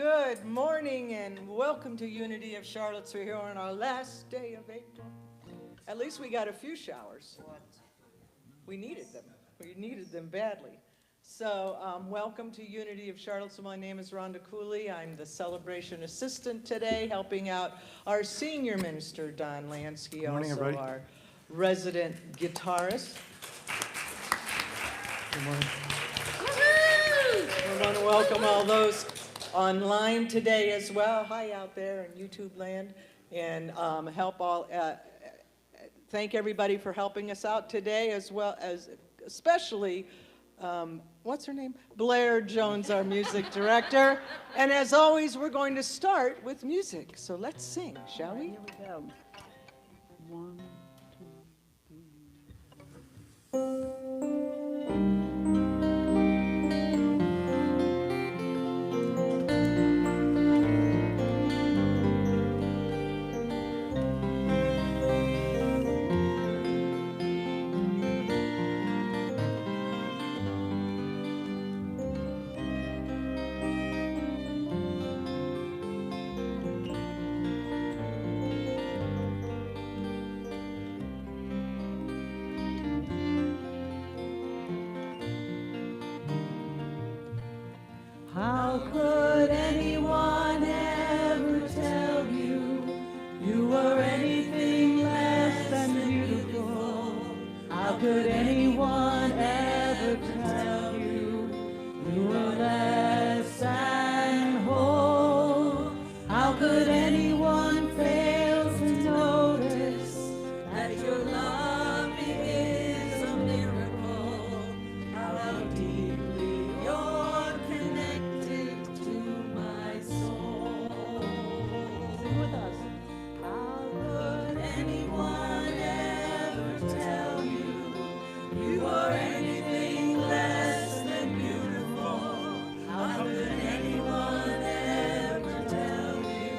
Good morning and welcome to Unity of Charlottesville here on our last day of April. At least we got a few showers. We needed them. We needed them badly. So welcome to Unity of Charlottesville. My name is Rhonda Cooley. I'm the celebration assistant today, helping out our senior minister, Don Lansky, Morning, also everybody. our resident guitarist. Good morning. We want to welcome all those online today as well. Hi out there in YouTube land, and thank everybody for helping us out today, as well as especially what's her name? Blair Jones, our music director. And as always, we're going to start with music. So let's sing, shall we? Here we go. 1, 2, 3. How could anyone ever tell you you were anything less than beautiful? How could anyone ever tell you you were less than whole? How could anyone fail to notice that your loving is a miracle? How deeply you're connected to my soul. Sing with us. How could anyone ever tell you you are anything less than beautiful? How could anyone ever tell you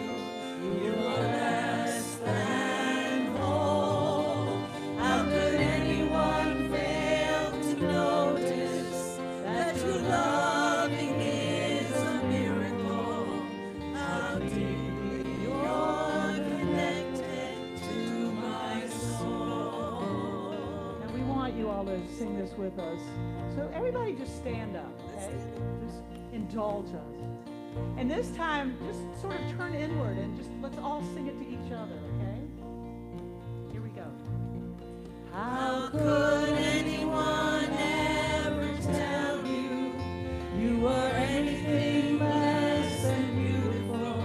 you are less than whole? How could anyone fail to notice that your loving is a miracle? How deeply you're connected to my soul. And we want you all to sing this with us. So everybody just stand up, okay? Just indulge us. And this time, just sort of turn inward and just let's all sing it to each other, okay? Here we go. How could anyone ever tell you you were anything less than beautiful?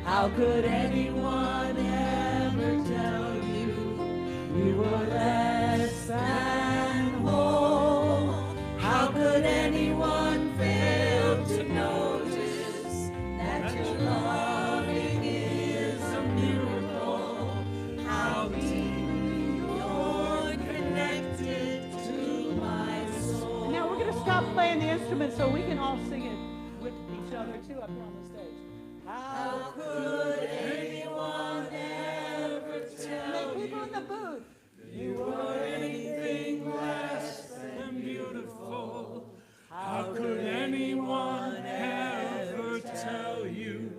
How could anyone ever tell you you were less than whole? How could anyone fail to notice that your loving is a miracle? How deeply you're connected to my soul. And now we're going to stop playing the instrument so we can all sing it with each other too up here on the stage. How could anyone ever tell you? People in the booth. You were anything less than beautiful. How could anyone ever tell you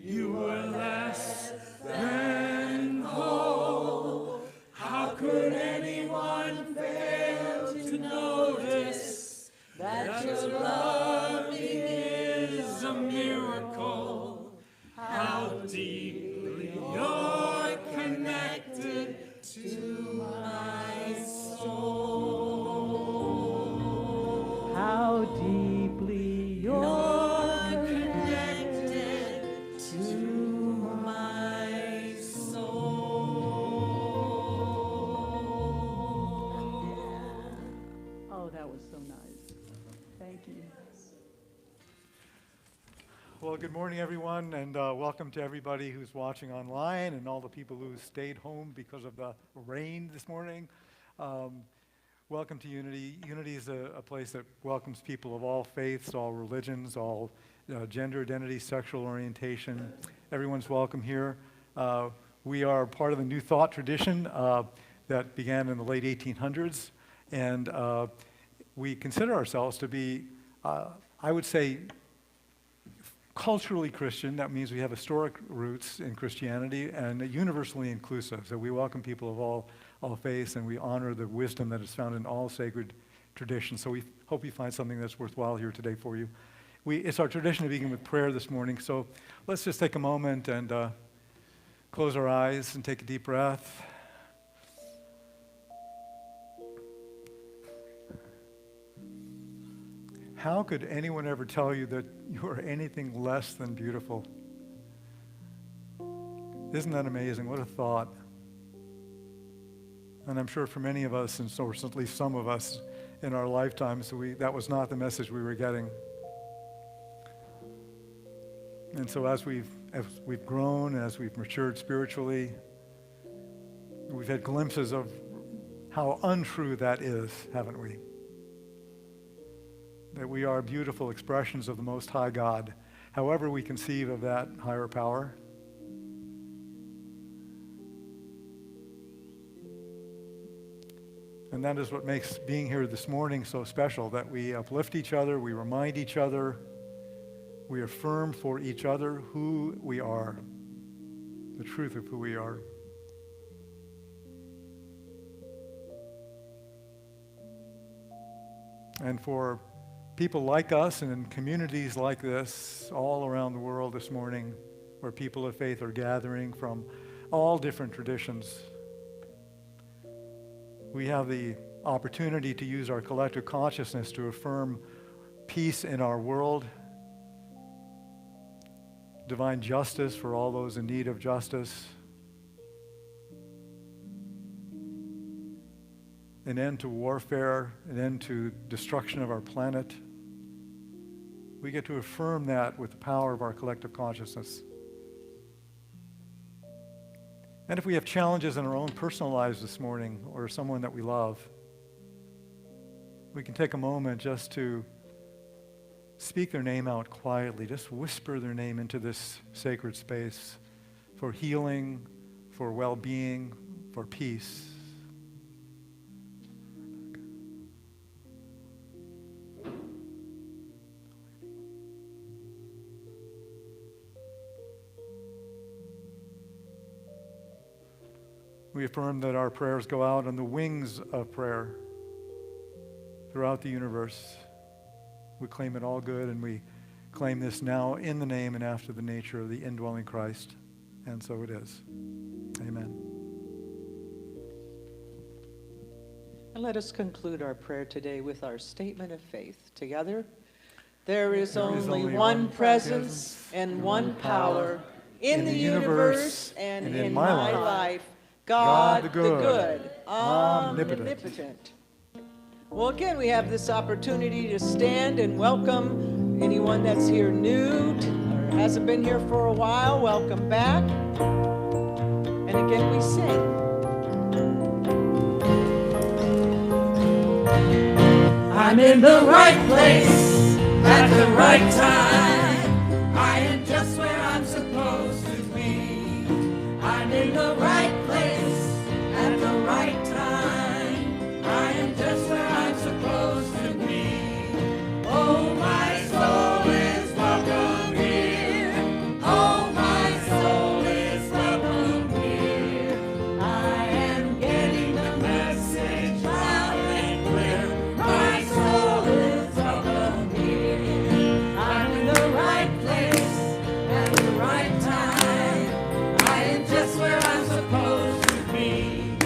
you were less than whole? How could anyone fail to notice that your loving is a miracle? How deeply you're connected to my soul. How deeply you're connected to my soul. Oh, that was so nice. Thank you. Well, good morning, everyone, and welcome to everybody who's watching online and all the people who stayed home because of the rain this morning. Welcome to Unity. Unity is a place that welcomes people of all faiths, all religions, all gender identity, sexual orientation. Everyone's welcome here. We are part of the New Thought tradition that began in the late 1800s, and we consider ourselves to be, I would say, culturally Christian. That means we have historic roots in Christianity and universally inclusive. So we welcome people of all faiths, and we honor the wisdom that is found in all sacred traditions. So we hope you find something that's worthwhile here today for you. It's our tradition to begin with prayer this morning, so let's just take a moment and close our eyes and take a deep breath. How could anyone ever tell you that you are anything less than beautiful? Isn't that amazing? What a thought. And I'm sure for many of us, and so at least some of us in our lifetimes, that was not the message we were getting. And so as we've grown, as we've matured spiritually, we've had glimpses of how untrue that is, haven't we? That we are beautiful expressions of the Most High God, however we conceive of that higher power. And that is what makes being here this morning so special, that we uplift each other, we remind each other, we affirm for each other who we are, the truth of who we are. And for people like us and in communities like this all around the world this morning, where people of faith are gathering from all different traditions, we have the opportunity to use our collective consciousness to affirm peace in our world, divine justice for all those in need of justice, an end to warfare, an end to destruction of our planet. We get to affirm that with the power of our collective consciousness. And if we have challenges in our own personal lives this morning, or someone that we love, we can take a moment just to speak their name out quietly, just whisper their name into this sacred space for healing, for well-being, for peace. We affirm that our prayers go out on the wings of prayer throughout the universe. We claim it all good, and we claim this now in the name and after the nature of the indwelling Christ. And so it is. Amen. And let us conclude our prayer today with our statement of faith. Together, there is only one presence and one power in the universe and in my life. God the good, omnipotent. Well, again, we have this opportunity to stand and welcome anyone that's here new or hasn't been here for a while. Welcome back. And again, we sing. I'm in the right place at the right time. I am just where I'm supposed to be. I'm in the right place at the right time. I am just where I'm supposed to be. Oh, my soul is welcome here. Oh, my soul is welcome here. I am getting the message loud and clear. My soul is welcome here. I'm in the right place at the right time. I am just where I'm supposed to be.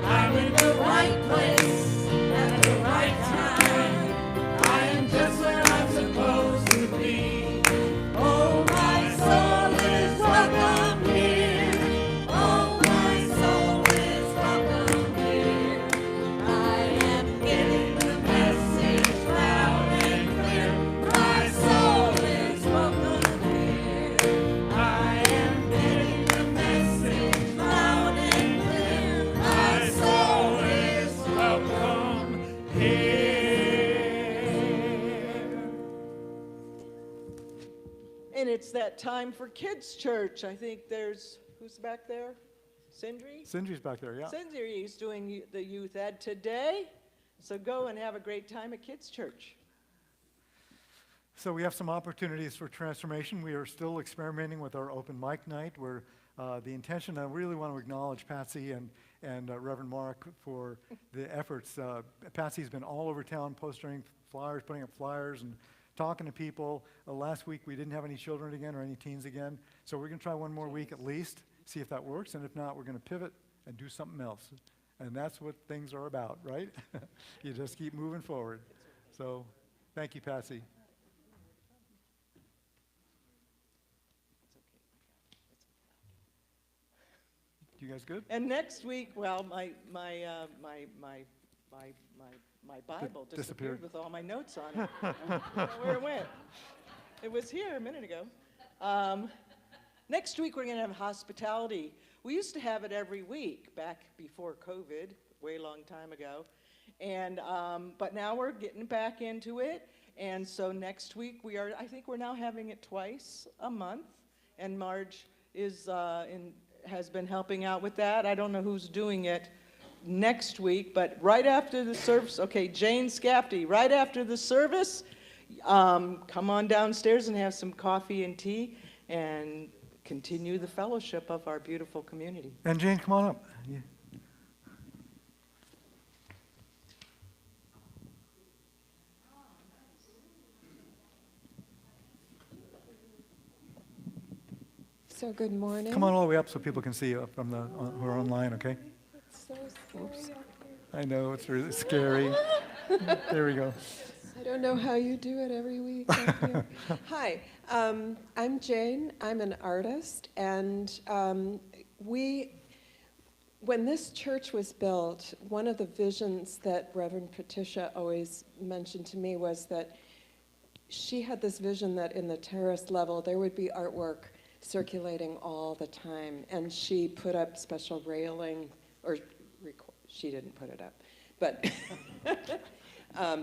I'm in the right place at the right time. I am just where I'm supposed to be. Oh, my soul is welcome here. Oh, my soul is welcome here. I am getting the message loud and clear. My soul is welcome here. I am getting the message loud and clear. My soul is welcome here. And it's that time for Kids Church. I think who's back there? Sindri? Sindri's back there, yeah. Sindri is doing the youth ed today. So go and have a great time at Kids Church. So we have some opportunities for transformation. We are still experimenting with our open mic night, where the intention, I really want to acknowledge Patsy and Reverend Mark for the efforts. Patsy's been all over town posting flyers, putting up flyers, and talking to people. Last week we didn't have any children again or any teens again, so we're going to try one more week at least, see if that works, and if not, we're going to pivot and do something else. And that's what things are about, right? You just keep moving forward. So thank you, Patsy. You guys good? And next week, well, my Bible Disappeared. disappeared with all my notes on it. I don't know where it went. It was here a minute ago. Next week, we're going to have hospitality. We used to have it every week back before COVID, way long time ago. And but now we're getting back into it. And so next week, I think we're now having it twice a month. And Marge has been helping out with that. I don't know who's doing it next week, but right after the service, okay, Jane Scafty, right after the service, come on downstairs and have some coffee and tea and continue the fellowship of our beautiful community. And Jane, come on up. Yeah. So good morning. Come on all the way up so people can see you from who are online, okay? It's so scary up here. I know, it's really scary. There we go. I don't know how you do it every week up here. Hi, I'm Jane. I'm an artist, and when this church was built, one of the visions that Reverend Patricia always mentioned to me was that she had this vision that in the terrace level there would be artwork circulating all the time, and she put up special railing, or she didn't put it up, but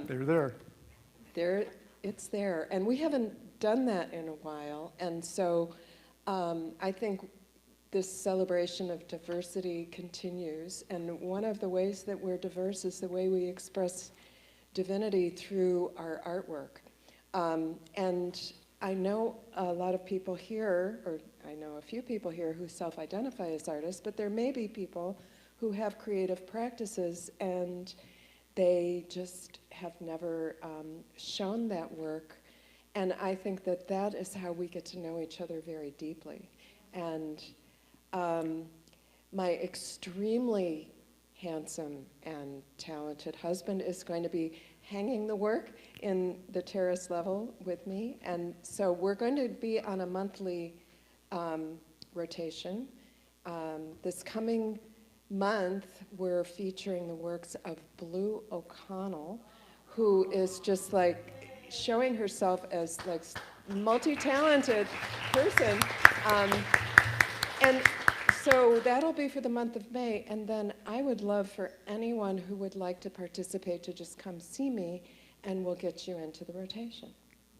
They're there. it's there, and we haven't done that in a while, and so I think this celebration of diversity continues, and one of the ways that we're diverse is the way we express divinity through our artwork. And I know a lot of people here, or I know a few people here who self-identify as artists, but there may be people who have creative practices and they just have never shown that work. And I think that that is how we get to know each other very deeply. And my extremely handsome and talented husband is going to be hanging the work in the terrace level with me. And so we're going to be on a monthly rotation. This coming month, we're featuring the works of Blue O'Connell, who is just like showing herself as like multi-talented person. And so that'll be for the month of May, and then I would love for anyone who would like to participate to just come see me, and we'll get you into the rotation.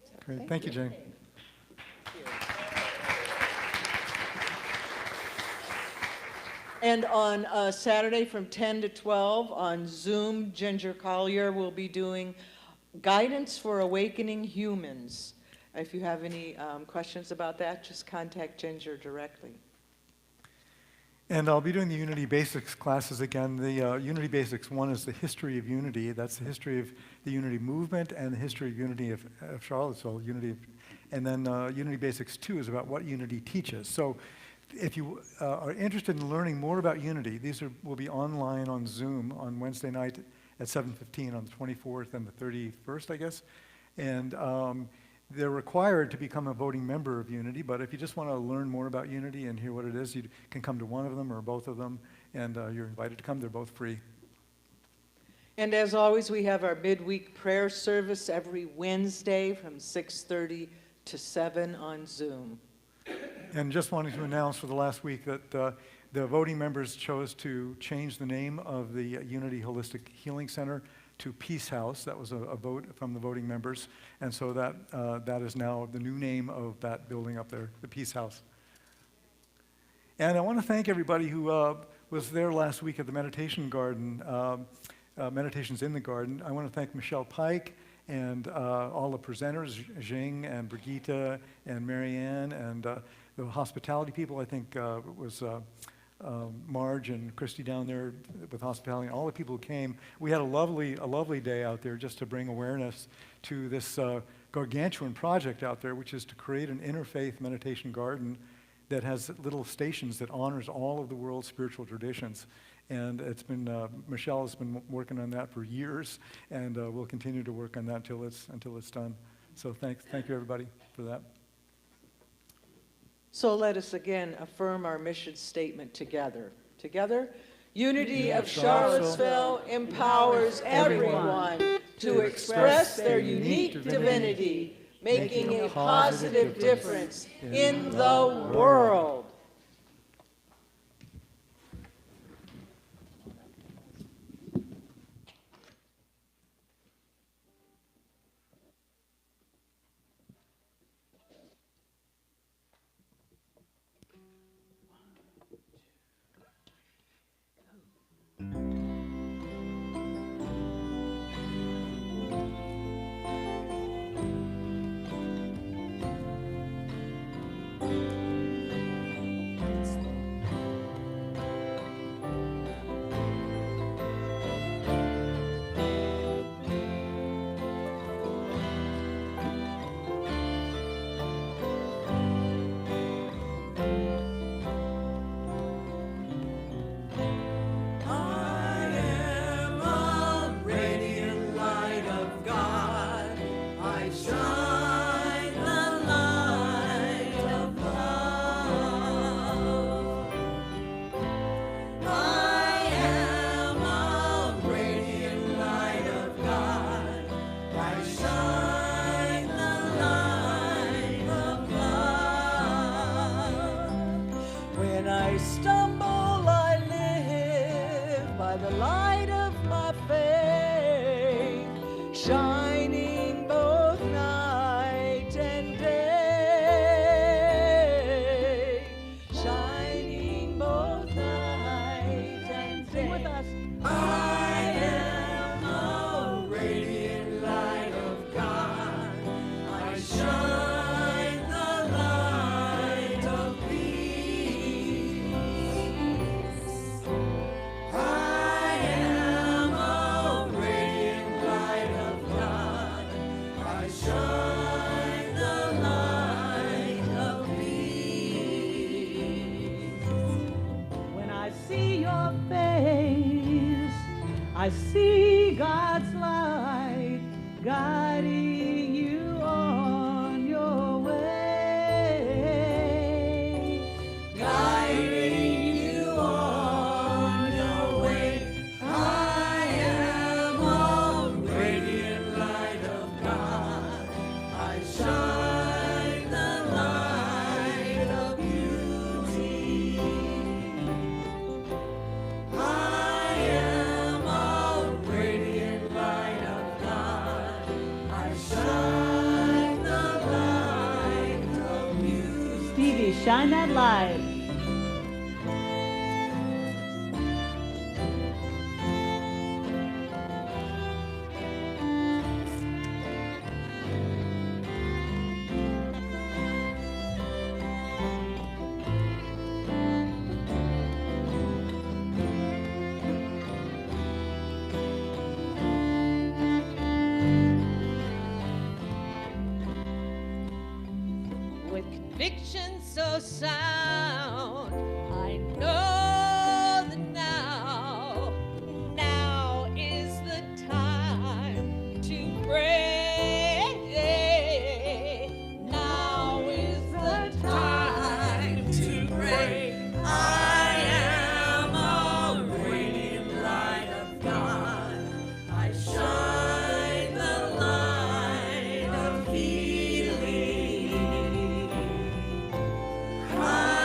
So, Great. Thank you, Jane. And on Saturday from 10 to 12 on Zoom, Ginger Collier will be doing Guidance for Awakening Humans. If you have any questions about that, just contact Ginger directly. And I'll be doing the Unity Basics classes again. The Unity Basics 1 is the history of Unity. That's the history of the Unity movement and the history of Unity of Charlottesville. And then Unity Basics 2 is about what Unity teaches. So if you are interested in learning more about Unity, these will be online on Zoom on Wednesday night at 7:15 on the 24th and the 31st, I guess. And they're required to become a voting member of Unity, but if you just want to learn more about Unity and hear what it is, you can come to one of them or both of them, and you're invited to come. They're both free. And as always, we have our midweek prayer service every Wednesday from 6:30 to 7 on Zoom. And just wanted to announce for the last week that the voting members chose to change the name of the Unity Holistic Healing Center to Peace House. That was a vote from the voting members. And so that is now the new name of that building up there, the Peace House. And I want to thank everybody who was there last week at the Meditation Garden, Meditations in the Garden. I want to thank Michelle Pike and all the presenters, Jing and Brigitte and Marianne, and the hospitality people. I think it was Marge and Christy down there with hospitality, and all the people who came. We had a lovely day out there just to bring awareness to this gargantuan project out there, which is to create an interfaith meditation garden that has little stations that honors all of the world's spiritual traditions. And it's been, Michelle has been working on that for years, and we'll continue to work on that until it's done. So thank you everybody for that. So let us again affirm our mission statement together. Together, Unity of Charlottesville empowers everyone to express their unique divinity, making a positive difference in the world. Shining both night and day, shining both night and day. Sing with us. I am a radiant light of God. I shine the light of peace. I am a radiant light of God. I shine the light of peace. When I see your face, I see God's light guiding you on your way. Guiding you on your way. I am a radiant light of God. I shine the light of beauty. I am a radiant light of God. I shine the light of beauty. Stevie, shine that light. With conviction so sound, I know that now is the time to pray. Now is the time to pray. I am a radiant light of God. I shine the light of healing. I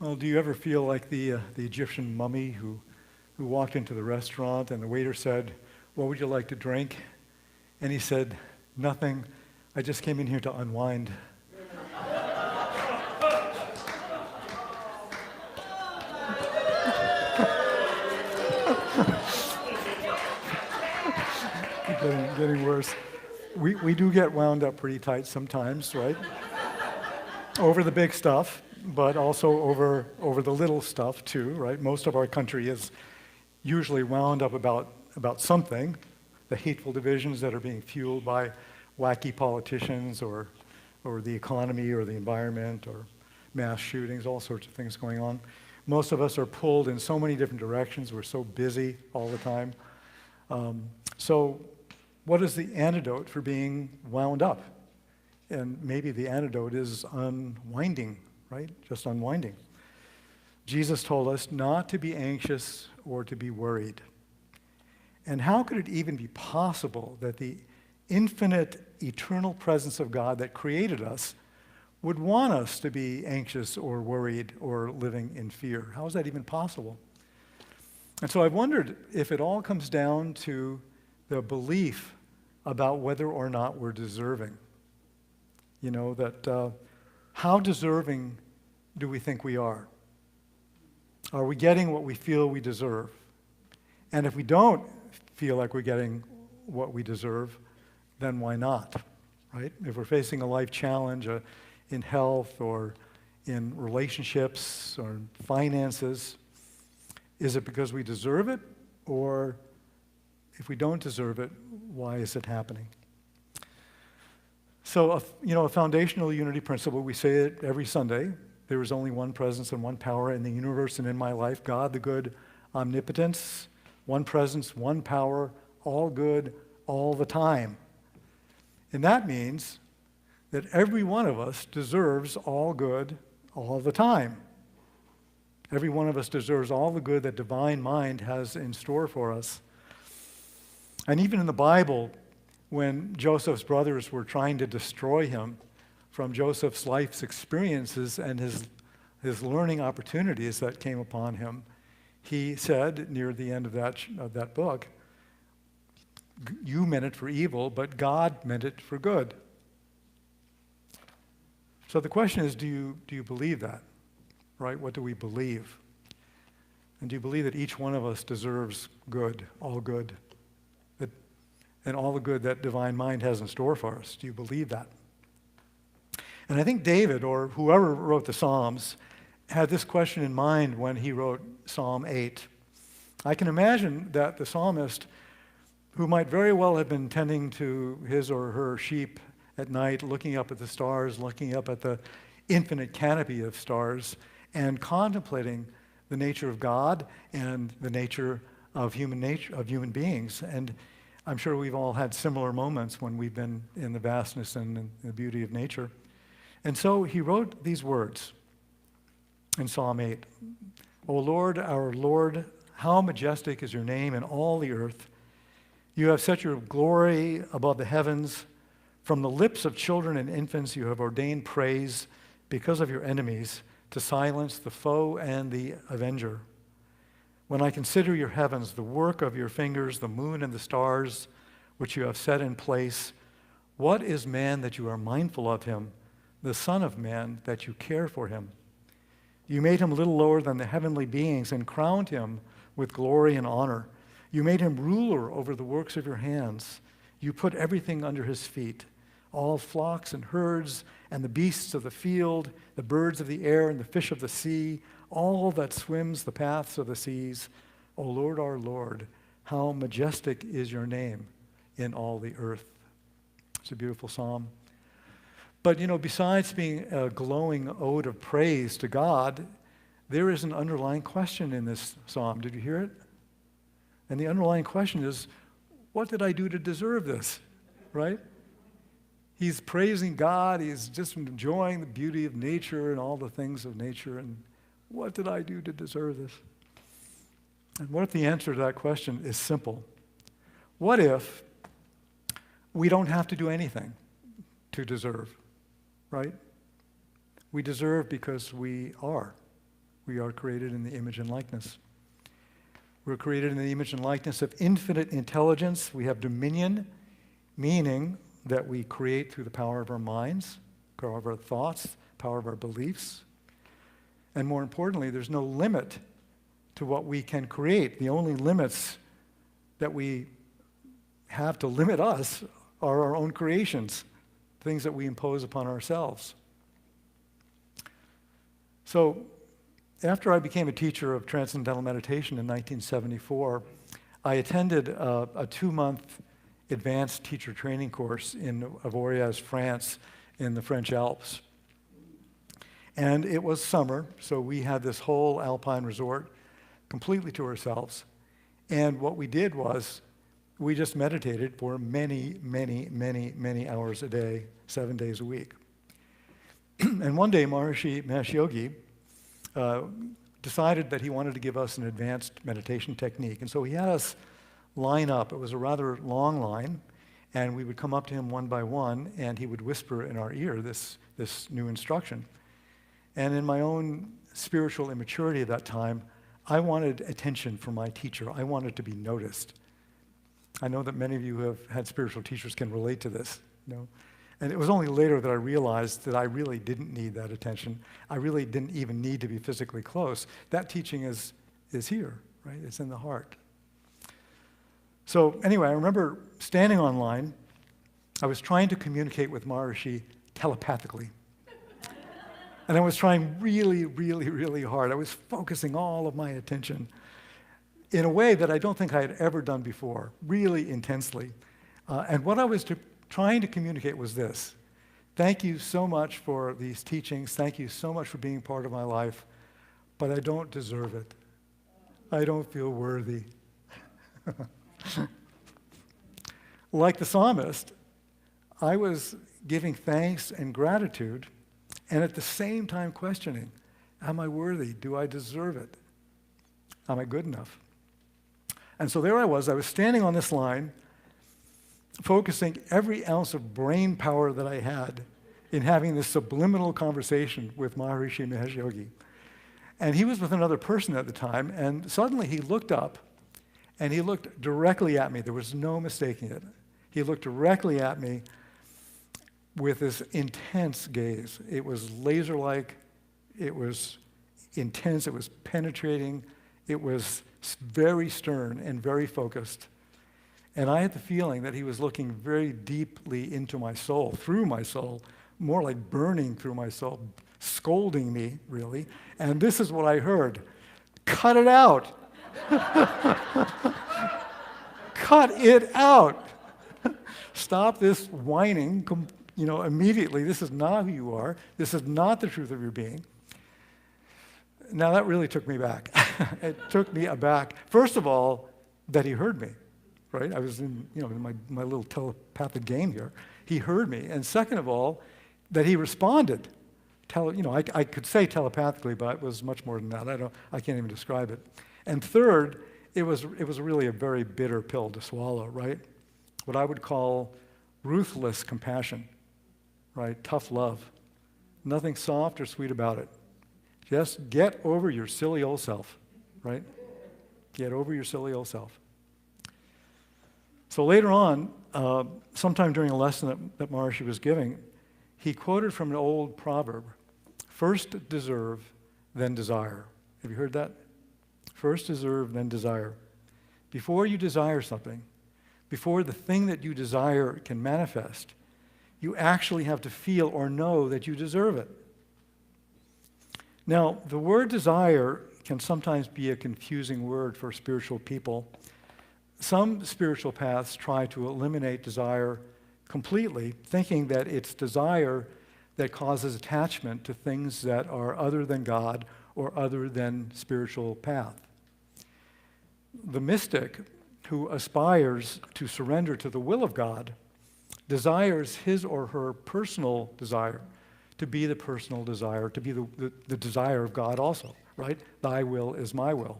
Well, do you ever feel like the Egyptian mummy who walked into the restaurant and the waiter said, "What would you like to drink?" And he said, "Nothing. I just came in here to unwind." Getting worse. We do get wound up pretty tight sometimes, right? Over the big stuff, but also over the little stuff too, right? Most of our country is usually wound up about something, the hateful divisions that are being fueled by wacky politicians or the economy or the environment or mass shootings, all sorts of things going on. Most of us are pulled in so many different directions. We're so busy all the time. So what is the antidote for being wound up? And maybe the antidote is unwinding, right? Just unwinding. Jesus told us not to be anxious or to be worried. And how could it even be possible that the infinite, eternal presence of God that created us would want us to be anxious or worried or living in fear? How is that even possible? And so I've wondered if it all comes down to the belief about whether or not we're deserving. You know, that how deserving do we think we are? Are we getting what we feel we deserve? And if we don't feel like we're getting what we deserve, then why not, right? If we're facing a life challenge in health or in relationships or in finances, is it because we deserve it? Or if we don't deserve it, why is it happening? So, a foundational unity principle, we say it every Sunday. There is only one presence and one power in the universe and in my life, God, the good omnipotence, one presence, one power, all good, all the time. And that means that every one of us deserves all good all the time. Every one of us deserves all the good that divine mind has in store for us. And even in the Bible, when Joseph's brothers were trying to destroy him, from Joseph's life's experiences and his learning opportunities that came upon him, he said near the end of that book, "You meant it for evil, but God meant it for good." So the question is, do you believe that? Right? What do we believe? And do you believe that each one of us deserves good, all good, and all the good that divine mind has in store for us? Do you believe that? And I think David, or whoever wrote the Psalms, had this question in mind when he wrote Psalm 8. I can imagine that the psalmist, who might very well have been tending to his or her sheep at night, looking up at the stars, looking up at the infinite canopy of stars, and contemplating the nature of God and the nature of human beings. And I'm sure we've all had similar moments when we've been in the vastness and the beauty of nature. And so he wrote these words in Psalm 8. "O Lord, our Lord, how majestic is your name in all the earth. You have set your glory above the heavens. From the lips of children and infants you have ordained praise because of your enemies, to silence the foe and the avenger. When I consider your heavens, the work of your fingers, the moon and the stars, which you have set in place, what is man that you are mindful of him, the Son of Man that you care for him? You made him a little lower than the heavenly beings and crowned him with glory and honor. You made him ruler over the works of your hands. You put everything under his feet, all flocks and herds and the beasts of the field, the birds of the air and the fish of the sea, all that swims the paths of the seas. O Lord, our Lord, how majestic is your name in all the earth." It's a beautiful psalm. But, besides being a glowing ode of praise to God, there is an underlying question in this psalm. Did you hear it? And the underlying question is, what did I do to deserve this? Right? He's praising God. He's just enjoying the beauty of nature and all the things of nature. And what did I do to deserve this? And what if the answer to that question is simple? What if we don't have to do anything to deserve? Right? We deserve because we are. We are created in the image and likeness. We're created in the image and likeness of infinite intelligence. We have dominion, meaning that we create through the power of our minds, power of our thoughts, power of our beliefs. And more importantly, there's no limit to what we can create. The only limits that we have to limit us are our own creations, things that we impose upon ourselves. So, after I became a teacher of transcendental meditation in 1974, I attended a 2-month advanced teacher training course in Avoriaz, France, in the French Alps. And it was summer, so we had this whole alpine resort completely to ourselves. And what we did was we just meditated for many, many, many, many hours a day, 7 days a week. And one day, Maharishi Mahesh Yogi decided that he wanted to give us an advanced meditation technique. And so he had us line up. It was a rather long line, and we would come up to him one by one, and he would whisper in our ear this new instruction. And in my own spiritual immaturity at that time, I wanted attention from my teacher. I wanted to be noticed. I know that many of you who have had spiritual teachers can relate to this, you know. And it was only later that I realized that I really didn't need that attention. I really didn't even need to be physically close. That teaching is here, right? It's in the heart. So anyway, I remember standing online. I was trying to communicate with Maharishi telepathically. And I was trying really, really, really hard. I was focusing all of my attention in a way that I don't think I had ever done before, really intensely. And what I was trying to communicate was this: thank you so much for these teachings. Thank you so much for being part of my life, but I don't deserve it. I don't feel worthy. Like the psalmist, I was giving thanks and gratitude, and at the same time questioning, am I worthy? Do I deserve it? Am I good enough? And so there I was standing on this line, focusing every ounce of brain power that I had in having this subliminal conversation with Maharishi Mahesh Yogi. And he was with another person at the time, and suddenly he looked up, and he looked directly at me. There was no mistaking it. He looked directly at me with this intense gaze. It was laser-like, it was intense, it was penetrating, it was very stern and very focused. And I had the feeling that he was looking very deeply into my soul, through my soul, more like burning through my soul, scolding me, really. And this is what I heard: cut it out. Cut it out. Stop this whining, immediately. This is not who you are. This is not the truth of your being. Now, that really took me back. It took me aback. First of all, that he heard me, right? I was in my little telepathic game here. He heard me. And second of all, that he responded. I could say telepathically, but it was much more than that. I can't even describe it. And third, it was really a very bitter pill to swallow, right? What I would call ruthless compassion, right? Tough love. Nothing soft or sweet about it. Just get over your silly old self, right? Get over your silly old self. So later on, sometime during a lesson that Maharishi was giving, he quoted from an old proverb: first deserve, then desire. Have you heard that? First deserve, then desire. Before you desire something, before the thing that you desire can manifest, you actually have to feel or know that you deserve it. Now, the word desire can sometimes be a confusing word for spiritual people. Some spiritual paths try to eliminate desire completely, thinking that it's desire that causes attachment to things that are other than God or other than spiritual path. The mystic who aspires to surrender to the will of God desires his or her personal desire to be the personal desire, to be the desire of God also, right? Thy will is my will.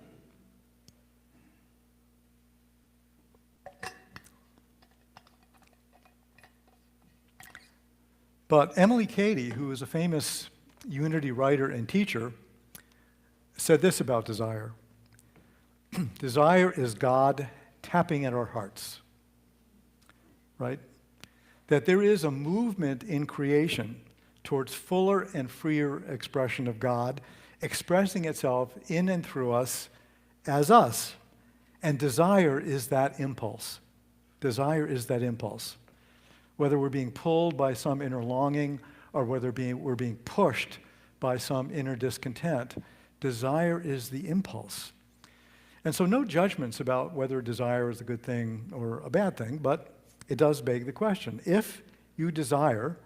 But Emily Cady, who is a famous unity writer and teacher, said this about desire. Desire is God tapping at our hearts, right? That there is a movement in creation towards fuller and freer expression of God, expressing itself in and through us as us. And desire is that impulse. Desire is that impulse. Whether we're being pulled by some inner longing or whether we're being pushed by some inner discontent, desire is the impulse. And so no judgments about whether desire is a good thing or a bad thing, but it does beg the question. If you desire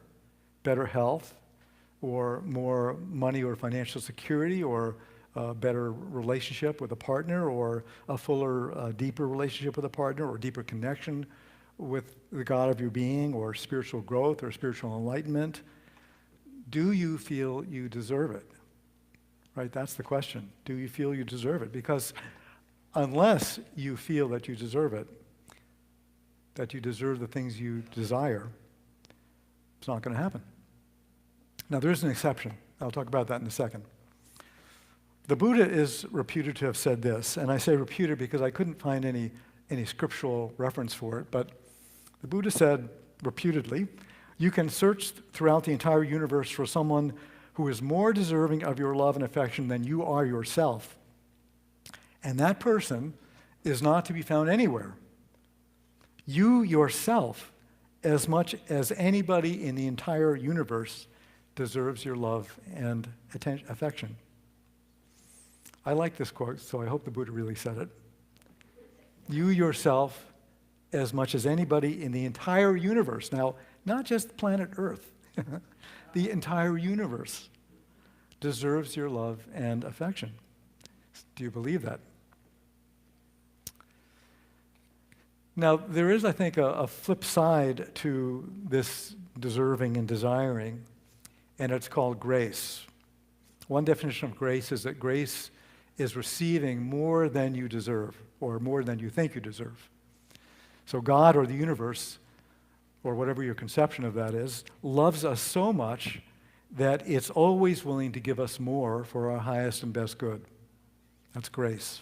better health or more money or financial security or a better relationship with a partner or a fuller, deeper relationship with a partner or deeper connection with the God of your being or spiritual growth or spiritual enlightenment, do you feel you deserve it? Right, that's the question. Do you feel you deserve it? Because unless you feel that you deserve it, that you deserve the things you desire, it's not going to happen. Now, there's an exception. I'll talk about that in a second. The Buddha is reputed to have said this, and I say reputed because I couldn't find any scriptural reference for it, but the Buddha said, reputedly, you can search throughout the entire universe for someone who is more deserving of your love and affection than you are yourself. And that person is not to be found anywhere. You yourself, as much as anybody in the entire universe, deserves your love and affection. I like this quote, so I hope the Buddha really said it. You yourself, as much as anybody in the entire universe. Now, not just planet Earth, the entire universe deserves your love and affection. Do you believe that? Now, there is, I think, a flip side to this deserving and desiring, and it's called grace. One definition of grace is that grace is receiving more than you deserve, or more than you think you deserve. So God or the universe, or whatever your conception of that is, loves us so much that it's always willing to give us more for our highest and best good. That's grace.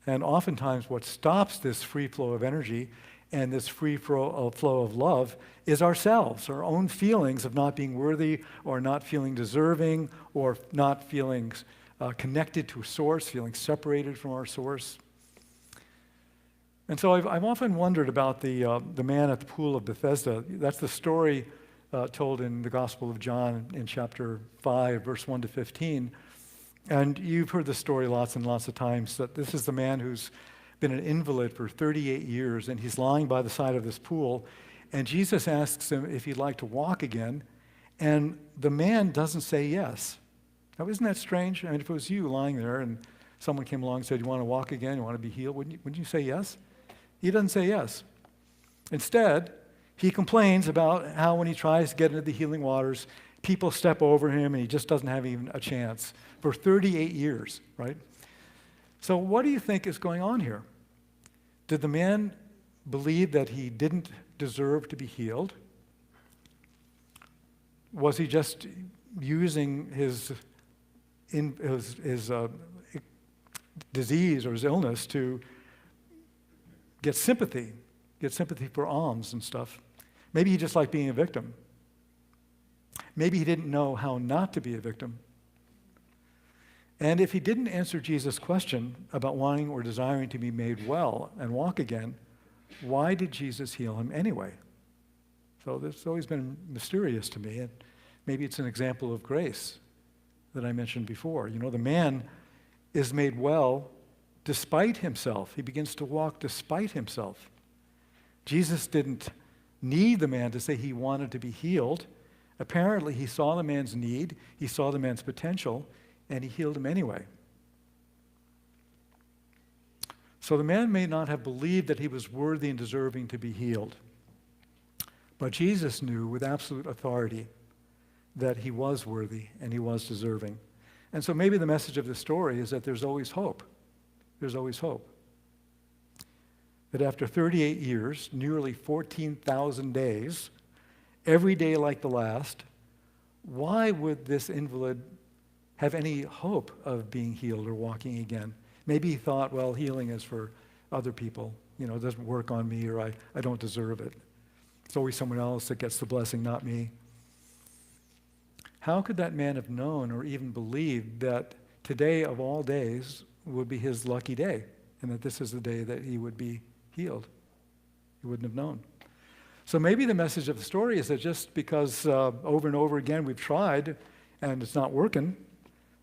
And oftentimes what stops this free flow of energy and this free flow of love is ourselves, our own feelings of not being worthy or not feeling deserving or not feeling connected to a source, feeling separated from our source. And so I've often wondered about the man at the pool of Bethesda. That's the story told in the Gospel of John in chapter 5, verse 1 to 15. And you've heard the story lots and lots of times, that this is the man who's been an invalid for 38 years, and he's lying by the side of this pool, and Jesus asks him if he'd like to walk again, and the man doesn't say yes. Now, isn't that strange? I mean, if it was you lying there and someone came along and said, you want to walk again, you want to be healed, wouldn't you say yes? He doesn't say yes. Instead, he complains about how when he tries to get into the healing waters, people step over him and he just doesn't have even a chance for 38 years, right? So what do you think is going on here? Did the man believe that he didn't deserve to be healed? Was he just using his disease or his illness to get sympathy for alms and stuff? Maybe he just liked being a victim. Maybe he didn't know how not to be a victim. And if he didn't answer Jesus' question about wanting or desiring to be made well and walk again, why did Jesus heal him anyway? So this has always been mysterious to me, and maybe it's an example of grace that I mentioned before. You know, the man is made well despite himself. He begins to walk despite himself. Jesus didn't need the man to say he wanted to be healed. Apparently, he saw the man's need, he saw the man's potential, and he healed him anyway. So the man may not have believed that he was worthy and deserving to be healed. But Jesus knew with absolute authority that he was worthy and he was deserving. And so maybe the message of the story is that there's always hope. There's always hope. That after 38 years, nearly 14,000 days, every day like the last, why would this invalid have any hope of being healed or walking again. Maybe he thought, well, healing is for other people. You know, it doesn't work on me, or I don't deserve it. It's always someone else that gets the blessing, not me. How could that man have known or even believed that today of all days would be his lucky day, and that this is the day that he would be healed? He wouldn't have known. So maybe the message of the story is that just because over and over again we've tried and it's not working,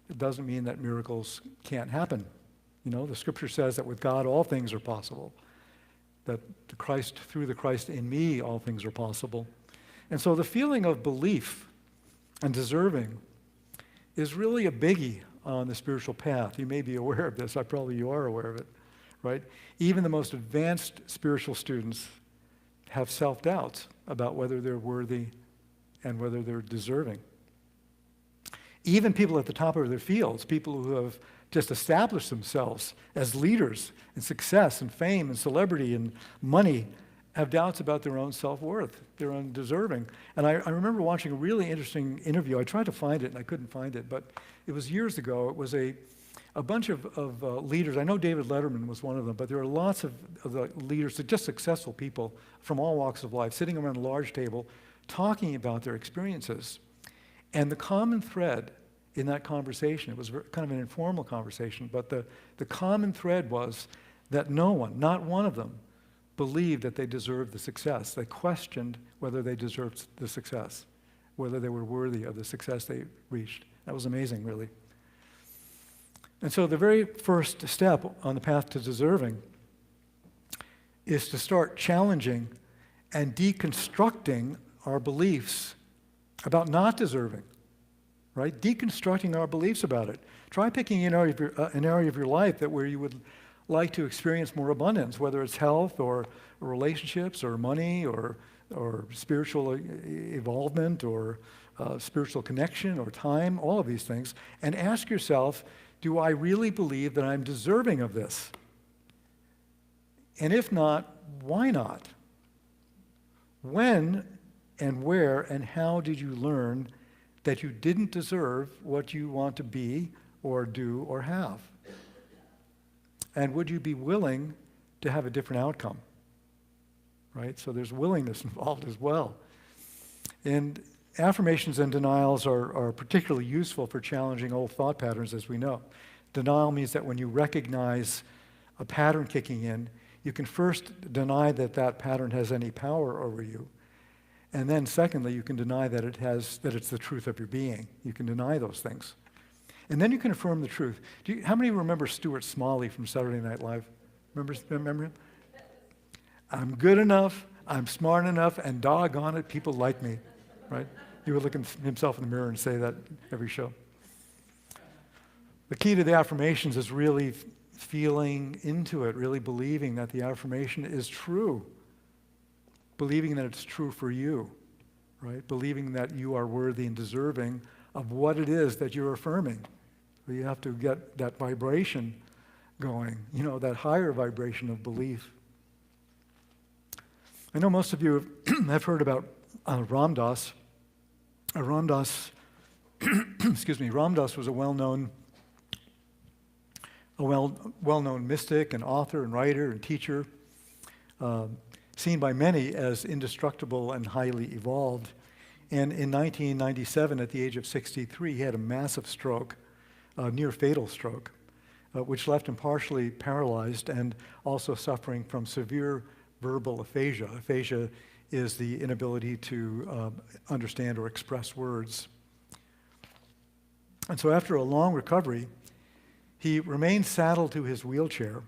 it doesn't mean that miracles can't happen. You know, the scripture says that with God all things are possible, that through the Christ in me all things are possible. And so the feeling of belief and deserving is really a biggie on the spiritual path. You may be aware of this. You are aware of it, right? Even the most advanced spiritual students have self-doubts about whether they're worthy and whether they're deserving. Even people at the top of their fields, people who have just established themselves as leaders in success and fame and celebrity and money, have doubts about their own self-worth, their own deserving. And I remember watching a really interesting interview. I tried to find it and I couldn't find it, but it was years ago. It was a bunch of leaders. I know David Letterman was one of them, but there are lots of the leaders, just successful people from all walks of life, sitting around a large table talking about their experiences. And the common thread in that conversation, it was kind of an informal conversation, but the common thread was that no one, not one of them, believed that they deserved the success. They questioned whether they deserved the success, whether they were worthy of the success they reached. That was amazing, really. And so the very first step on the path to deserving is to start challenging and deconstructing our beliefs about not deserving, right? Deconstructing our beliefs about it. Try picking an area of your life where you would like to experience more abundance, whether it's health or relationships or money or spiritual evolvement or spiritual connection or time, all of these things, and ask yourself, do I really believe that I'm deserving of this? And if not, why not? When and where and how did you learn that you didn't deserve what you want to be or do or have? And would you be willing to have a different outcome? Right? So there's willingness involved as well. And affirmations and denials are particularly useful for challenging old thought patterns, as we know. Denial means that when you recognize a pattern kicking in, you can first deny that that pattern has any power over you. And then secondly, you can deny that it's the truth of your being. You can deny those things. And then you can affirm the truth. How many remember Stuart Smalley from Saturday Night Live? Remember him? I'm good enough, I'm smart enough, and doggone it, people like me, right? He would look at himself in the mirror and say that every show. The key to the affirmations is really feeling into it, really believing that the affirmation is true. Believing that it's true for you, right? Believing that you are worthy and deserving of what it is that you're affirming. You have to get that vibration going, that higher vibration of belief. I know most of you have heard about Ram Dass. Ram Dass, Ram Dass was a well-known mystic and author and writer and teacher, seen by many as indestructible and highly evolved. And in 1997, at the age of 63, he had a massive stroke, a near-fatal stroke, which left him partially paralyzed and also suffering from severe verbal aphasia. Aphasia is the inability to understand or express words. And so after a long recovery, he remained saddled to his wheelchair,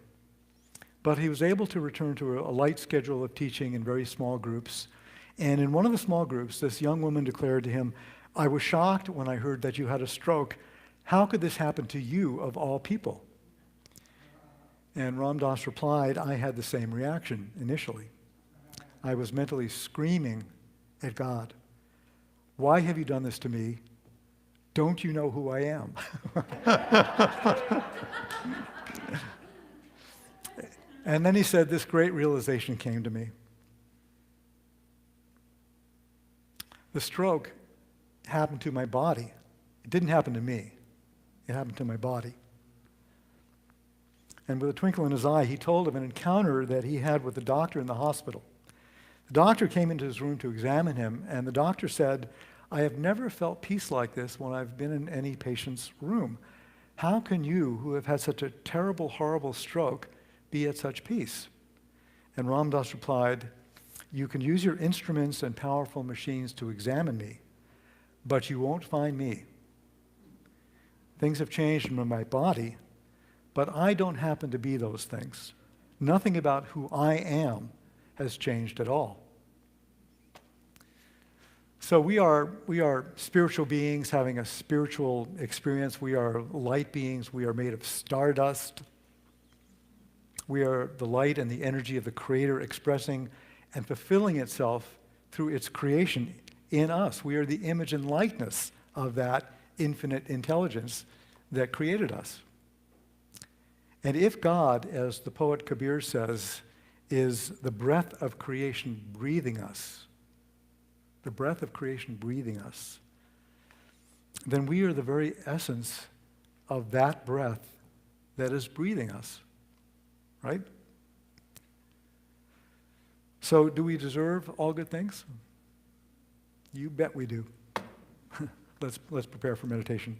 but he was able to return to a light schedule of teaching in very small groups. And in one of the small groups, this young woman declared to him, "I was shocked when I heard that you had a stroke. How could this happen to you of all people?" And Ram Dass replied, "I had the same reaction initially. I was mentally screaming at God. Why have you done this to me? Don't you know who I am?" And then he said, this great realization came to me. The stroke happened to my body. It didn't happen to me. It happened to my body. And with a twinkle in his eye, he told of an encounter that he had with the doctor in the hospital. The doctor came into his room to examine him, and the doctor said, "I have never felt peace like this when I've been in any patient's room. How can you, who have had such a terrible, horrible stroke, be at such peace?" And Ram Dass replied, "You can use your instruments and powerful machines to examine me, but you won't find me. Things have changed in my body, but I don't happen to be those things. Nothing about who I am has changed at all." So we are spiritual beings having a spiritual experience. We are light beings. We are made of stardust. We are the light and the energy of the Creator expressing and fulfilling itself through its creation in us. We are the image and likeness of that infinite intelligence that created us. And if God, as the poet Kabir says, is the breath of creation breathing us, the breath of creation breathing us, then we are the very essence of that breath that is breathing us, right? So do we deserve all good things? You bet we do. Let's prepare for meditation.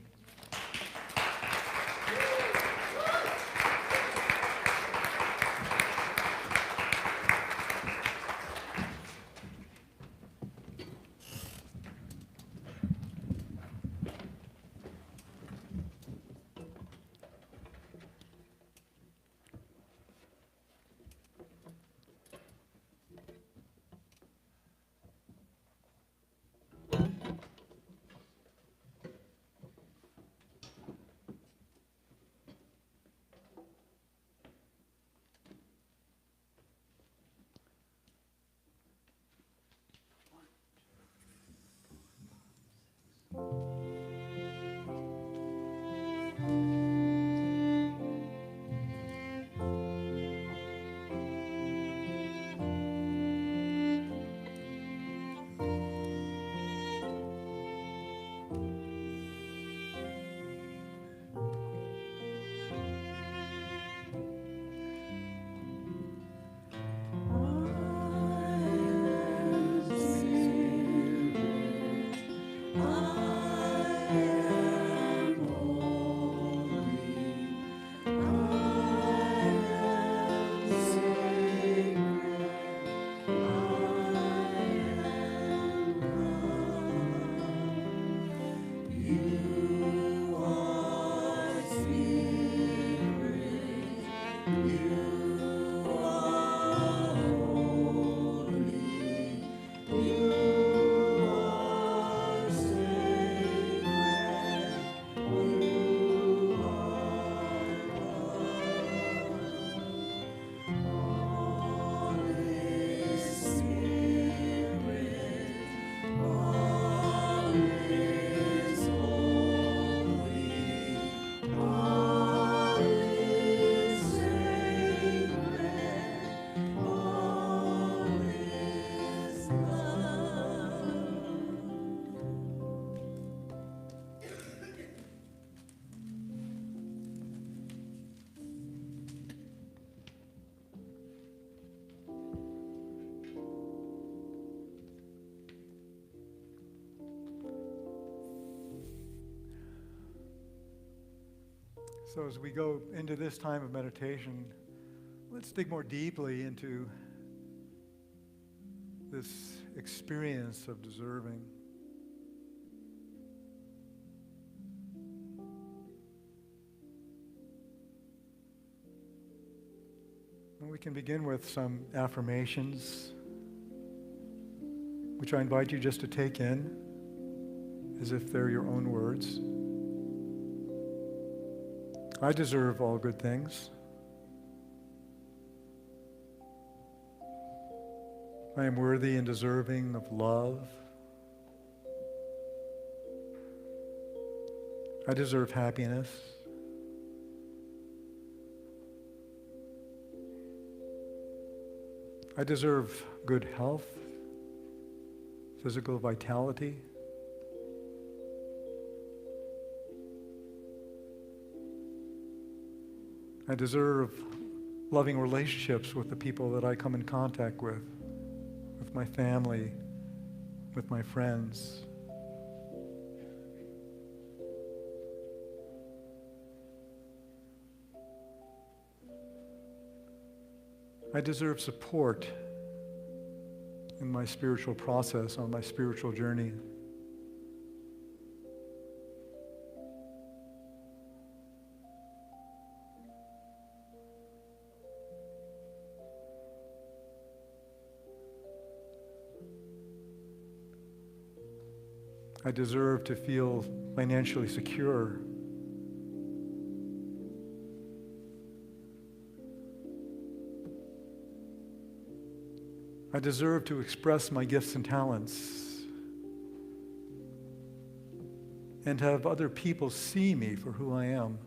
So as we go into this time of meditation, let's dig more deeply into this experience of deserving. And we can begin with some affirmations, which I invite you just to take in as if they're your own words. I deserve all good things. I am worthy and deserving of love. I deserve happiness. I deserve good health, physical vitality. I deserve loving relationships with the people that I come in contact with my family, with my friends. I deserve support in my spiritual process, on my spiritual journey. I deserve to feel financially secure. I deserve to express my gifts and talents and have other people see me for who I am.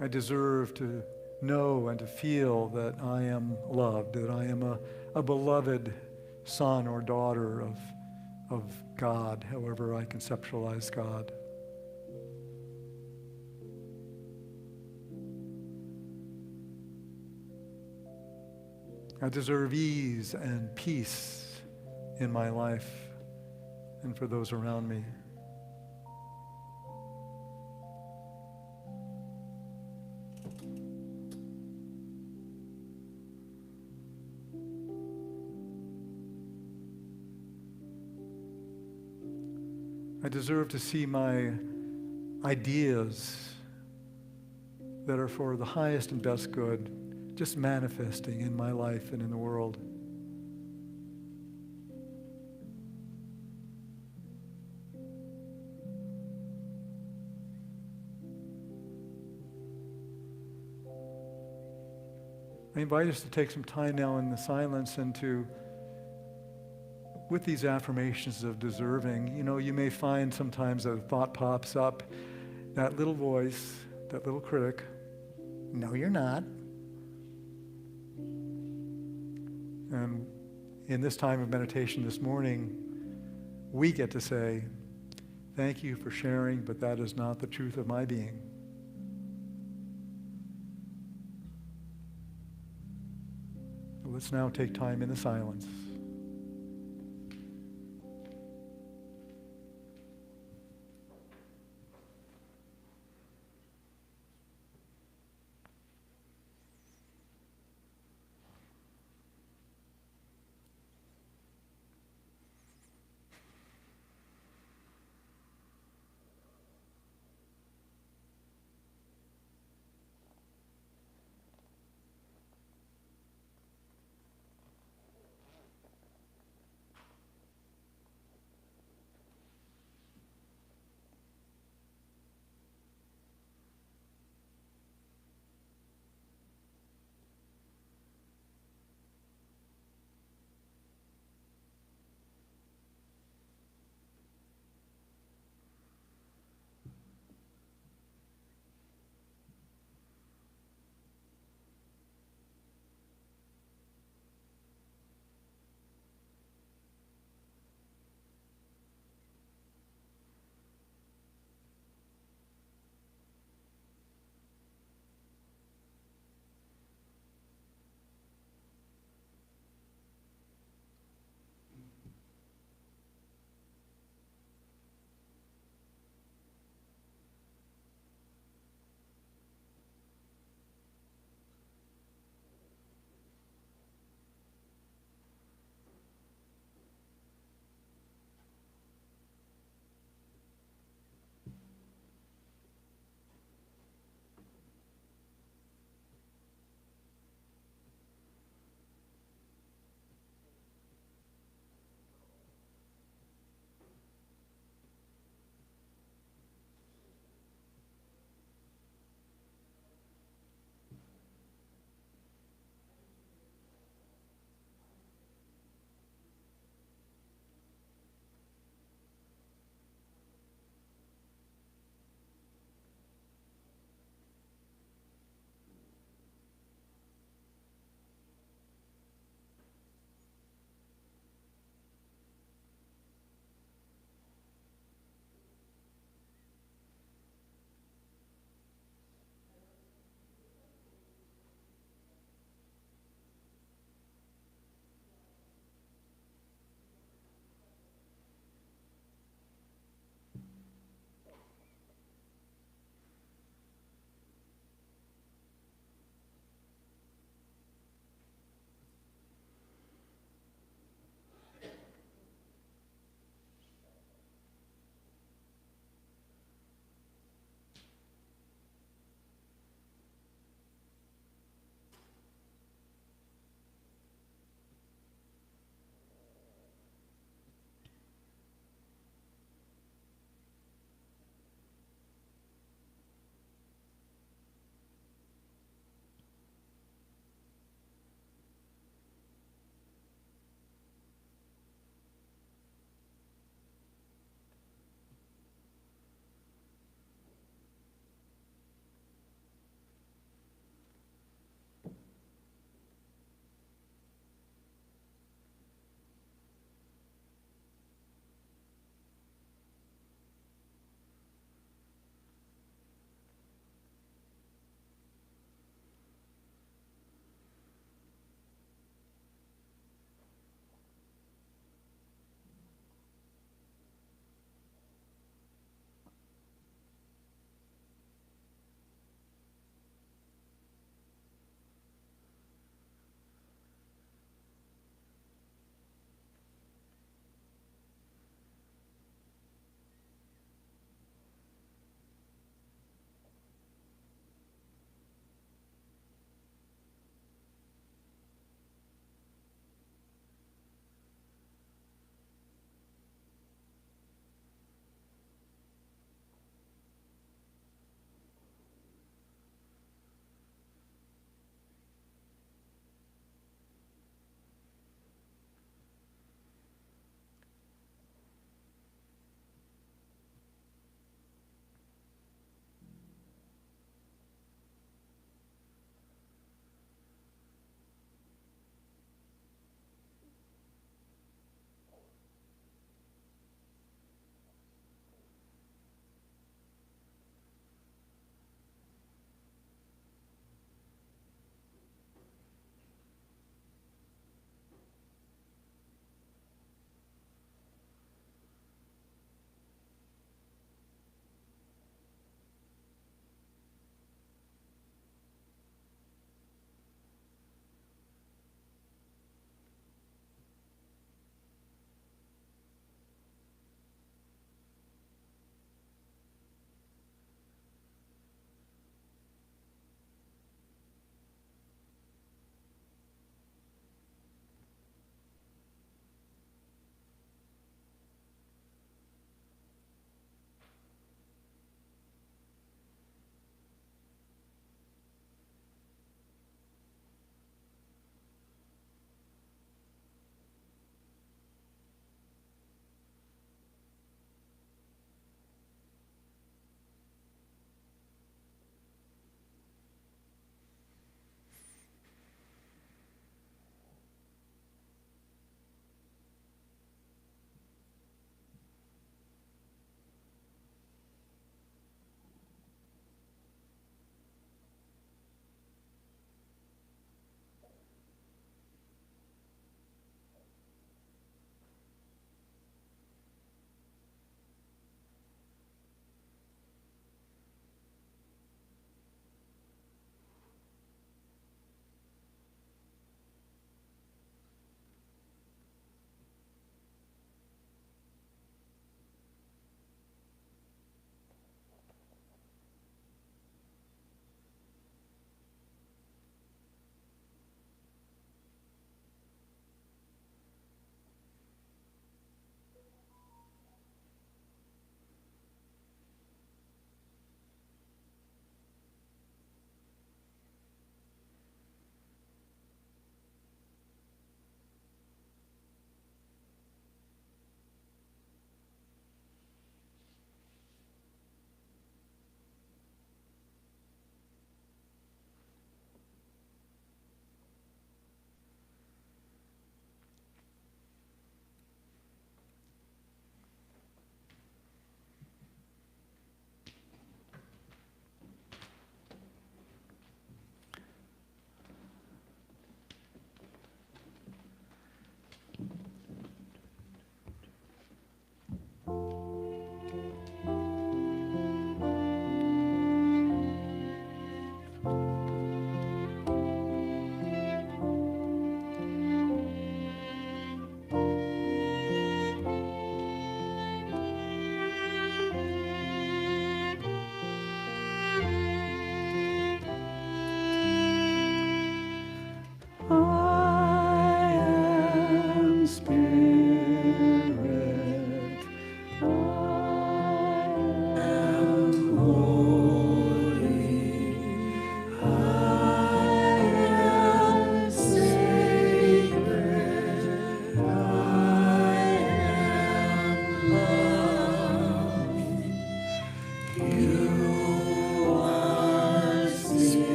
I deserve to know and to feel that I am loved, that I am a beloved son or daughter of God, however I conceptualize God. I deserve ease and peace in my life and for those around me. I deserve to see my ideas that are for the highest and best good just manifesting in my life and in the world. I invite us to take some time now in the silence and to, with these affirmations of deserving, you may find sometimes that a thought pops up, that little voice, that little critic, no, you're not. And in this time of meditation this morning, we get to say, thank you for sharing, but that is not the truth of my being. Let's now take time in the silence.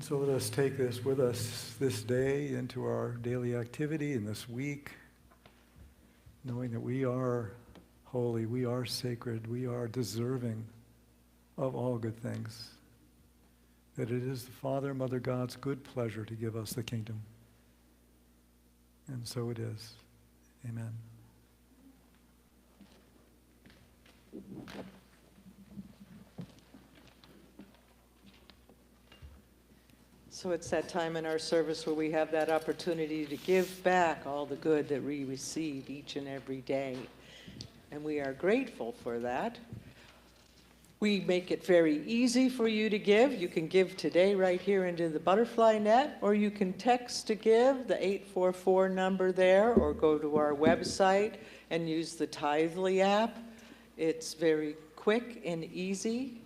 So let us take this with us this day into our daily activity in this week, knowing that we are holy, we are sacred, we are deserving of all good things. That it is the Father, Mother God's good pleasure to give us the kingdom. And so it is. Amen. So it's that time in our service where we have that opportunity to give back all the good that we receive each and every day. And we are grateful for that. We make it very easy for you to give. You can give today right here into the butterfly net, or you can text to give, the 844 number there, or go to our website and use the Tithely app. It's very quick and easy,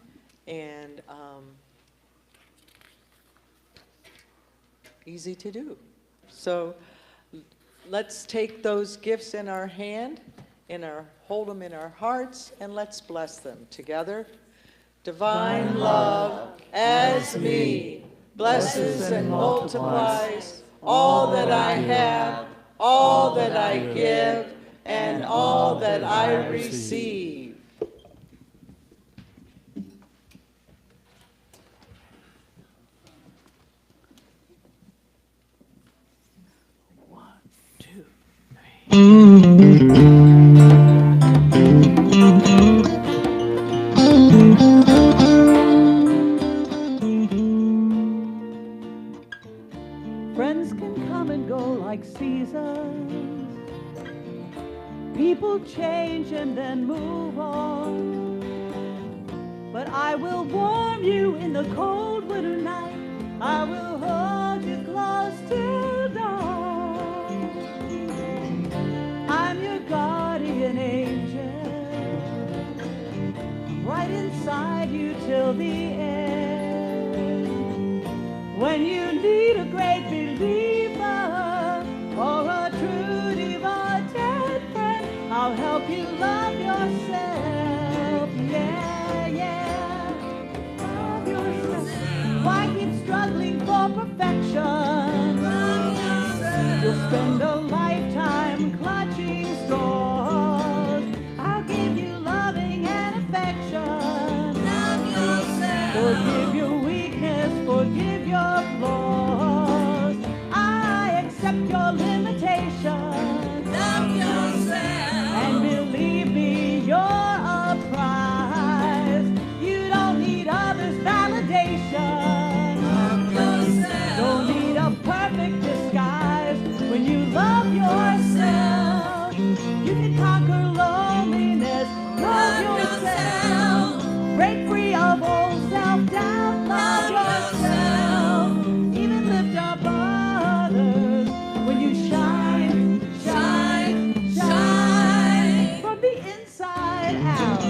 and easy to do. So let's take those gifts in our hand, hold them in our hearts, and let's bless them together. Divine love, as me, blesses and multiplies all that I have, all that I give, and all that I receive. Friends can come and go like seasons. People change and then move on. But I will warm you in the cold winter night. I will hold you close till dawn. I'm your guardian angel, right inside you till the end. When you need a great believer or a true devoted friend, I'll help you love yourself. Yeah, yeah. Love yourself. Why keep struggling for perfection? Love yourself. You'll spend a lifetime clutching straws. I'll give you loving and affection. Love yourself. Forgive your weakness, forgive your flaws. I accept your limitations. Love yourself. And believe me, you're a prize. You don't need others' validation. Love yourself. Don't need a perfect disguise when you love yourself. You can conquer loneliness. Love yourself. Break free of old self-doubt. Love yourself. Even lift up others when you shine, shine, shine from the inside out.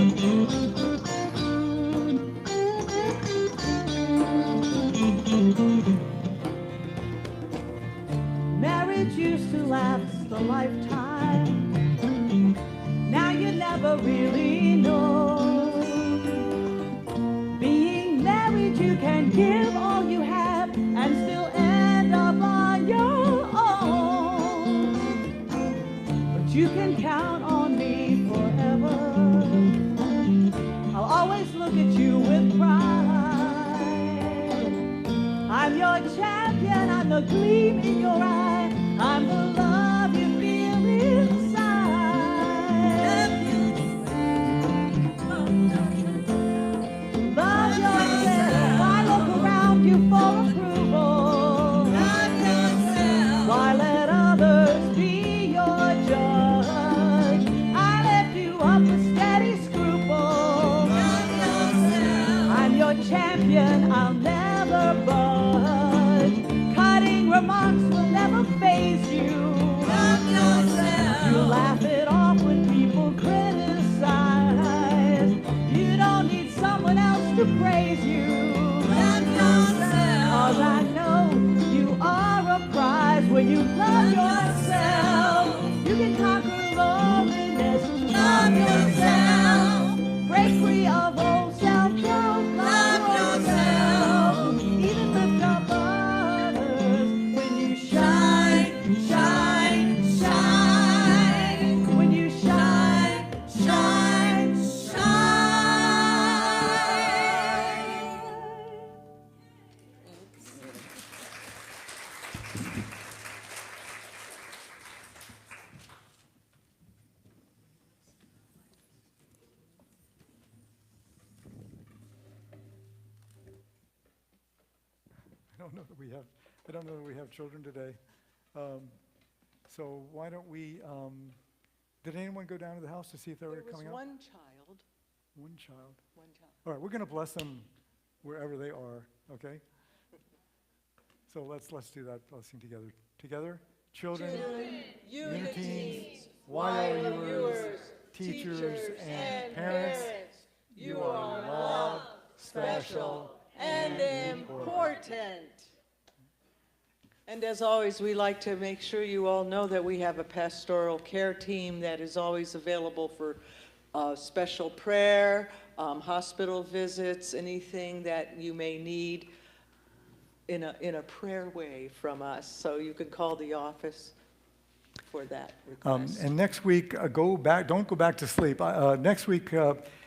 Marriage used to last a lifetime. Now you never really know. Being married, you can give all you have and still end up on your own. But you can count on me forever. I'll always look at you with pride. I'm your champion, I'm the gleam in your eye, I'm the love you feel inside. Love yourself. Why look around you for approval? Love yourself. Why let others be your judge? I left you up with steady scruple. Love yourself. I'm your champion, I'll never budge. Cutting remarks will never faze you. Love yourself. You laugh it off when people criticize. You don't need someone else to praise you. Love yourself. 'Cause I know you are a prize when you love yourself. You can conquer loneliness. Love yourself. Break free of old self-doubt. Love yourself. Even lift up don't know that we have children today. So why don't we, did anyone go down to the house to see if they were coming There up? was one child. One child. One child. All right, we're going to bless them wherever they are, okay? So let's do that blessing together. Together, children, uniteens, YOUers, teachers, and parents, you are loved, special, and important. And as always, we like to make sure you all know that we have a pastoral care team that is always available for special prayer, hospital visits, anything that you may need in a prayer way from us. So you can call the office for that request. And next week, don't go back to sleep. Next week,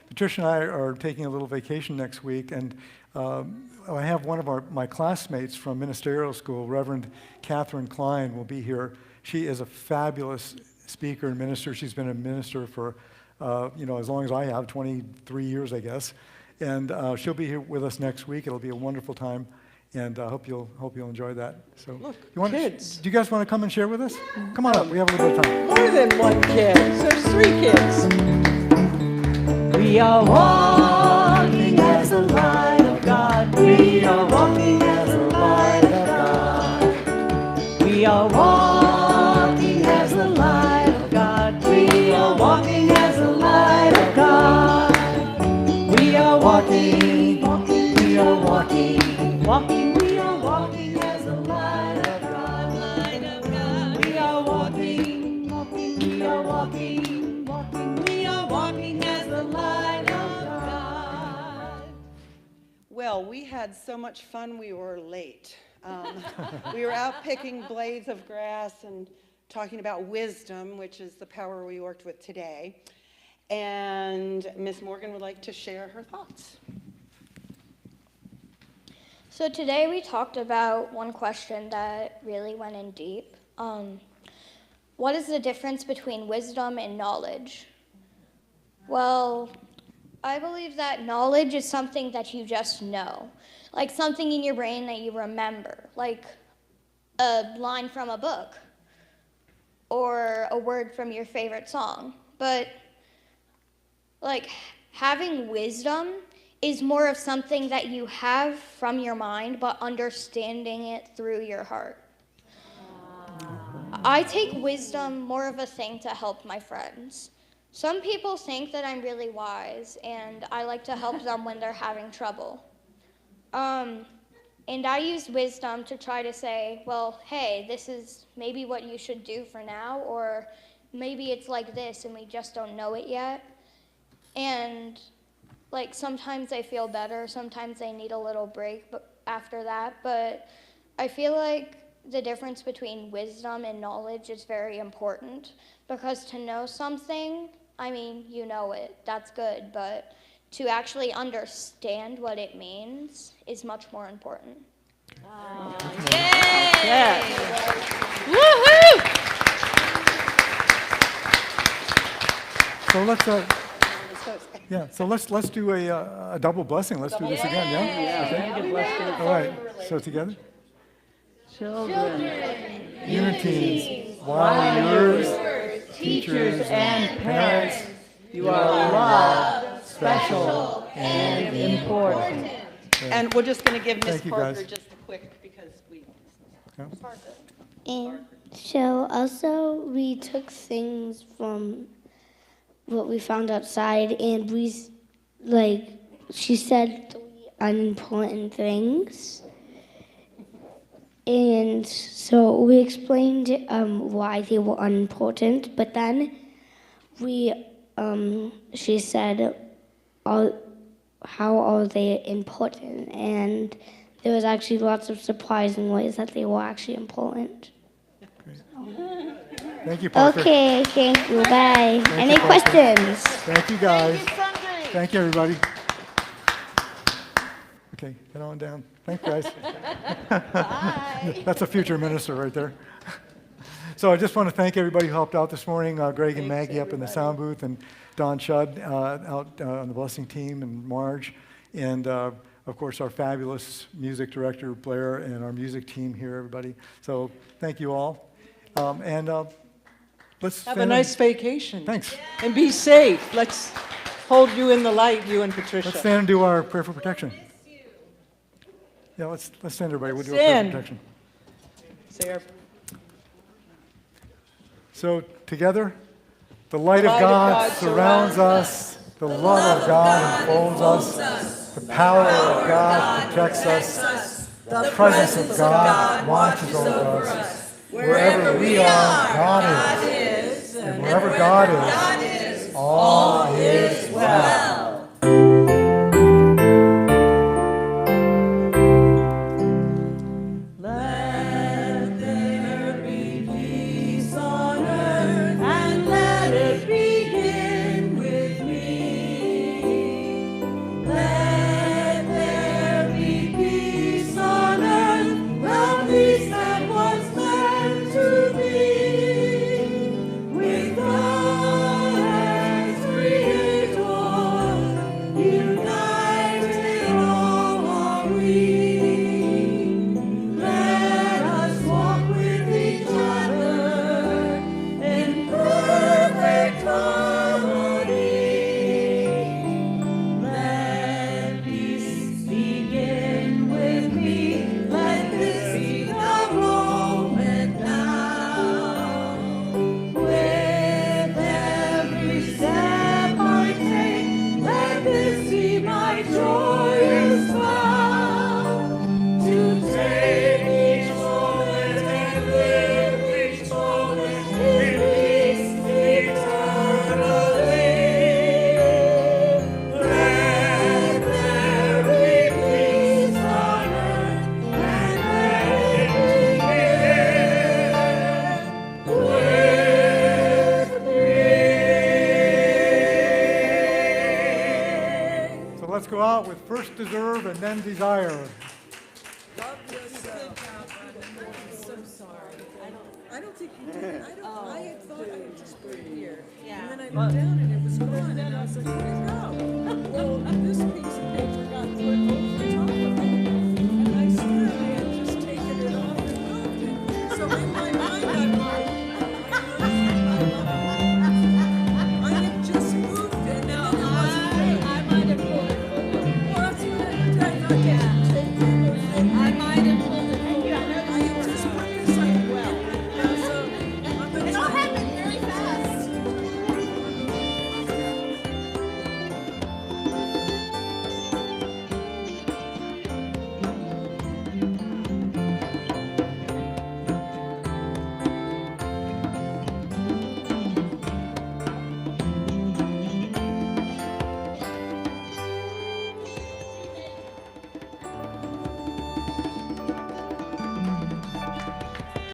Patricia and I are taking a little vacation next week, and I have one of my classmates from ministerial school, Reverend Catherine Klein, will be here. She is a fabulous speaker and minister. She's been a minister for, as long as I have, 23 years, I guess. And she'll be here with us next week. It'll be a wonderful time, and I hope you'll enjoy that. So, Look, kids. Do you guys want to come and share with us? Come on up. We have a little bit of time. More than one kid. There's 3 kids. We are walking as the light of God. We are walking as the light of God. We are walking as the light of God. We are walking as the light of God. We are walking, we are walking, we are walking as the light of God. Light of God. We are walking, we are walking, we are walking as the light of God. Well, we had so much fun we were late. We were out picking blades of grass and talking about wisdom, which is the power we worked with today. And Miss Morgan would like to share her thoughts. So today we talked about one question that really went in deep. What is the difference between wisdom and knowledge? Well, I believe that knowledge is something that you just know, like something in your brain that you remember, like a line from a book or a word from your favorite song. But like having wisdom is more of something that you have from your mind, but understanding it through your heart. I take wisdom more of a thing to help my friends. Some people think that I'm really wise, and I like to help them when they're having trouble. And I use wisdom to try to say, well, hey, this is maybe what you should do for now, or maybe it's like this and we just don't know it yet. And like sometimes I feel better, sometimes I need a little break after that, but I feel like the difference between wisdom and knowledge is very important, because to know something, I mean, you know it, that's good, but to actually understand what it means is much more important. Yes. So let's do a double blessing. Let's do this again, yeah? Okay. All right. So together. Children, Unities, YOUers, teachers, and parents, you are loved, special, and important. And we're just going to give Miss Thank you, Parker guys. just a quick, because we... And so also we took things from what we found outside, and she said 3 unimportant things. And so we explained why they were unimportant, but then she said, how are they important? And there was actually lots of surprising ways that they were actually important. Thank you, Parker. Okay, thank you, bye. Any you, Parker. questions? Thank you, guys. Thank you, everybody. Okay, head on down. Thanks, guys. That's a future minister right there. So I just want to thank everybody who helped out this morning, Greg and Maggie up in the sound booth, and Don Chudd out on the blessing team, and Marge. And of course, our fabulous music director, Blair, and our music team here, everybody. So thank you all. Let's Have a stand nice vacation. Thanks. And be safe. Let's hold you in the light, you and Patricia. Let's stand and do our prayer for protection. Yeah, let's stand, everybody. We'll do our prayer Stand. for protection. Say our So together, the light of God surrounds us, the love of God enfolds us, the power of God protects us, the presence of God watches over us. Wherever we are, God is, and wherever God is, all is well. Let there be peace on earth, and let it begin with me. Let there be peace on earth, the peace that was meant to be. With God as Creator, united all are we. Let us walk with each other in perfect harmony. Let peace begin with me. Let this be the moment now. With every step I take, let this be my joyous vow. To take each moment and live each moment in peace eternally. Let there be peace on earth, and let it begin with me. So let's go out with first deserve and then desire. I don't think you did. I had thought I would just put it here. And then I looked down and it was gone, and I was like, where'd it go? Well, this piece of paper got put over top of it. And I swear I had just taken it off and moved it. So in my mind, I'm like, I had just moved it. No, I might have pulled it. Well, that's what I thought. Yeah.